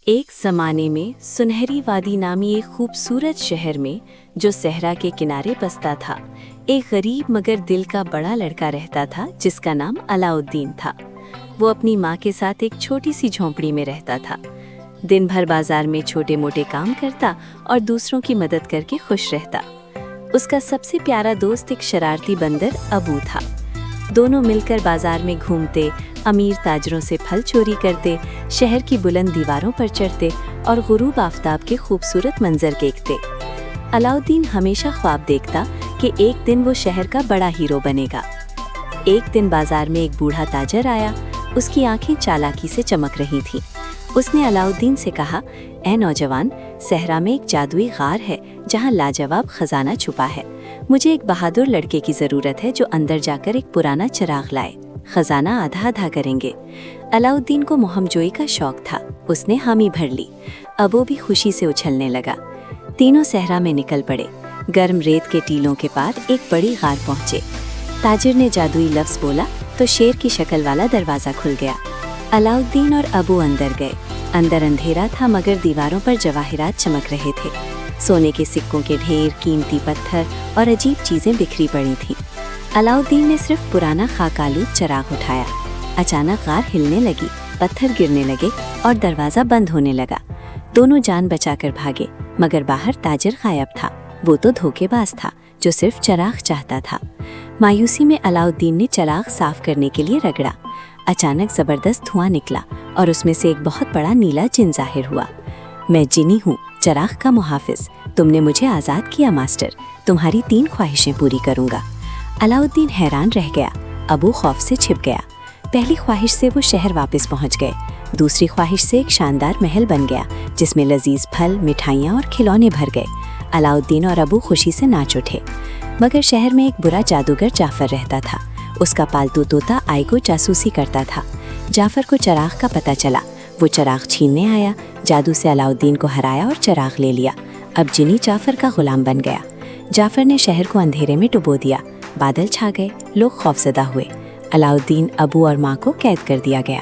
ایک زمانے میں سنہری وادی نامی ایک خوبصورت شہر میں جو صحرا کے کنارے بستا تھا، ایک غریب مگر دل کا بڑا لڑکا رہتا تھا جس کا نام علاؤالدین تھا۔ وہ اپنی ماں کے ساتھ ایک چھوٹی سی جھونپڑی میں رہتا تھا۔ دن بھر بازار میں چھوٹے موٹے کام کرتا اور دوسروں کی مدد کر کے خوش رہتا۔ اس کا سب سے پیارا دوست ایک شرارتی بندر ابو تھا۔ دونوں مل کر بازار میں گھومتے، امیر تاجروں سے پھل چوری کرتے، شہر کی بلند دیواروں پر چڑھتے اور غروب آفتاب کے خوبصورت منظر دیکھتے۔ علاؤالدین ہمیشہ خواب دیکھتا کہ ایک دن وہ شہر کا بڑا ہیرو بنے گا۔ ایک دن بازار میں ایک بوڑھا تاجر آیا۔ اس کی آنکھیں چالاکی سے چمک رہی تھیں۔ اس نے علاؤالدین سے کہا، اے نوجوان، صحرا میں ایک جادوئی غار ہے جہاں لاجواب خزانہ چھپا ہے۔ مجھے ایک بہادر لڑکے کی ضرورت ہے جو اندر جا کر ایک پرانا چراغ لائے۔ خزانہ آدھا آدھا کریں گے۔ علاؤالدین کو مہم جوئی کا شوق تھا۔ اس نے حامی بھر لی۔ ابو بھی خوشی سے اچھلنے لگا۔ تینوں صحرا میں نکل پڑے۔ گرم ریت کے ٹیلوں کے پار ایک بڑی غار پہنچے۔ تاجر نے جادوئی لفظ بولا تو شیر کی شکل والا دروازہ کھل گیا۔ علاؤالدین اور ابو اندر گئے۔ اندر اندھیرا تھا مگر دیواروں پر جواہرات چمک رہے تھے۔ سونے کے سکوں کے ڈھیر، قیمتی پتھر اور عجیب چیزیں بکھری پڑی تھیں۔ علاؤالدین نے صرف پرانا خاک آلود چراغ اٹھایا۔ اچانک غار ہلنے لگی، پتھر گرنے لگے اور دروازہ بند ہونے لگا۔ دونوں جان بچا کر بھاگے مگر باہر تاجر غائب تھا۔ وہ تو دھوکے باز تھا جو صرف چراغ چاہتا تھا۔ مایوسی میں علاؤالدین نے چراغ صاف کرنے کے لیے رگڑا۔ اچانک زبردست دھواں نکلا اور اس میں سے ایک بہت بڑا نیلا جن ظاہر ہوا۔ میں جنی ہوں، چراغ کا محافظ۔ تم نے مجھے آزاد کیا ماسٹر۔ تمہاری 3 خواہشیں پوری کروں گا۔ علاؤالدین حیران رہ گیا۔ ابو خوف سے چھپ گیا۔ پہلی خواہش سے وہ شہر واپس پہنچ گئے۔ دوسری خواہش سے ایک شاندار محل بن گیا جس میں لذیذ پھل، مٹھائیاں اور کھلونے بھر گئے۔ علاؤالدین اور ابو خوشی سے ناچ اٹھے۔ مگر شہر میں ایک برا جادوگر جعفر رہتا تھا۔ اس کا پالتو طوطا آئی کو جاسوسی کرتا تھا۔ جعفر کو چراغ کا پتہ چلا۔ وہ چراغ چھیننے آیا، جادو سے علاؤالدین کو ہرایا اور چراغ لے لیا۔ اب جنی جعفر کا غلام بن گیا۔ جعفر نے شہر کو اندھیرے میں ڈبو دیا۔ بادل چھا گئے، لوگ خوفزدہ ہوئے۔ علاؤالدین، ابو اور ماں کو قید کر دیا گیا۔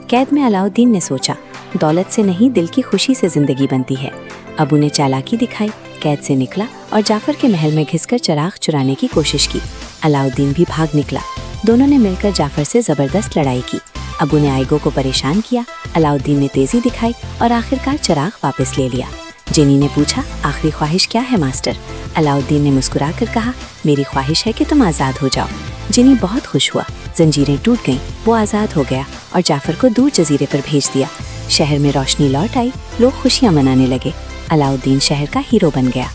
قید میں علاؤالدین نے سوچا، دولت سے نہیں دل کی خوشی سے زندگی بنتی ہے۔ ابو نے چالاکی دکھائی، قید سے نکلا اور جعفر کے محل میں گھس کر چراغ چرانے کی کوشش کی۔ علاؤالدین بھی بھاگ نکلا۔ دونوں نے مل کر جعفر سے زبردست لڑائی کی۔ ابو نے آئیگو کو پریشان کیا، علاؤالدین نے تیزی دکھائی اور آخرکار چراغ واپس لے لیا۔ جنی نے پوچھا، آخری خواہش کیا ہے ماسٹر؟ علاؤالدین نے مسکرا کر کہا، میری خواہش ہے کہ تم آزاد ہو جاؤ۔ جنی بہت خوش ہوا، زنجیریں ٹوٹ گئیں، وہ آزاد ہو گیا اور جعفر کو دور جزیرے پر بھیج دیا۔ شہر میں روشنی لوٹ آئی، لوگ خوشیاں منانے لگے۔ علاؤالدین شہر کا ہیرو بن گیا۔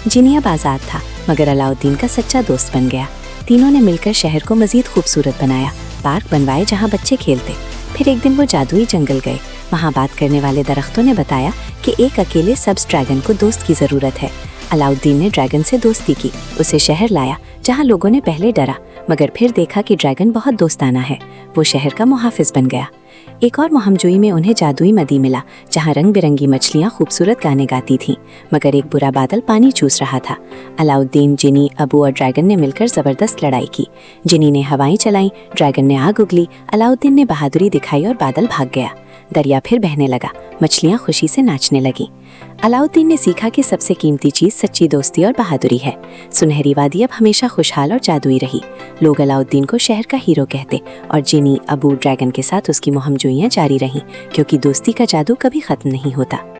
جنی اب آزاد تھا مگر علاؤالدین کا سچا دوست بن گیا۔ تینوں نے مل کر شہر کو مزید خوبصورت بنایا، پارک بنوائے جہاں بچے کھیلتے۔ پھر ایک دن وہ جادوئی جنگل گئے۔ وہاں بات کرنے والے درختوں نے بتایا کہ ایک اکیلے سبز ڈریگن کو دوست کی ضرورت ہے۔ علاؤالدین نے ڈریگن سے دوستی کی، اسے شہر لایا جہاں لوگوں نے پہلے ڈرا مگر پھر دیکھا کہ ڈریگن بہت دوستانہ ہے۔ وہ شہر کا محافظ بن گیا۔ ایک اور مہم جوئی میں انہیں جادوئی مدی ملا جہاں رنگ برنگی مچھلیاں خوبصورت گانے گاتی تھیں مگر ایک برا بادل پانی چوس رہا تھا۔ علاؤالدین، جنی، ابو اور ڈریگن نے مل کر زبردست لڑائی کی۔ جنی نے ہوائیں چلائیں، ڈریگن نے آگ اگلی، علاؤالدین نے بہادری دکھائی اور بادل بھاگ گیا۔ دریا پھر بہنے لگا، مچھلیاں خوشی سے ناچنے لگیں۔ علاؤالدین نے سیکھا کہ سب سے قیمتی چیز سچی دوستی اور بہادری ہے۔ سنہری وادی اب ہمیشہ خوشحال اور جادوئی رہی۔ لوگ علاؤالدین کو شہر کا ہیرو کہتے اور جنی، ابو، ڈریگن کے ساتھ اس کی مہم جوئیاں جاری رہیں کیونکہ دوستی کا جادو کبھی ختم نہیں ہوتا۔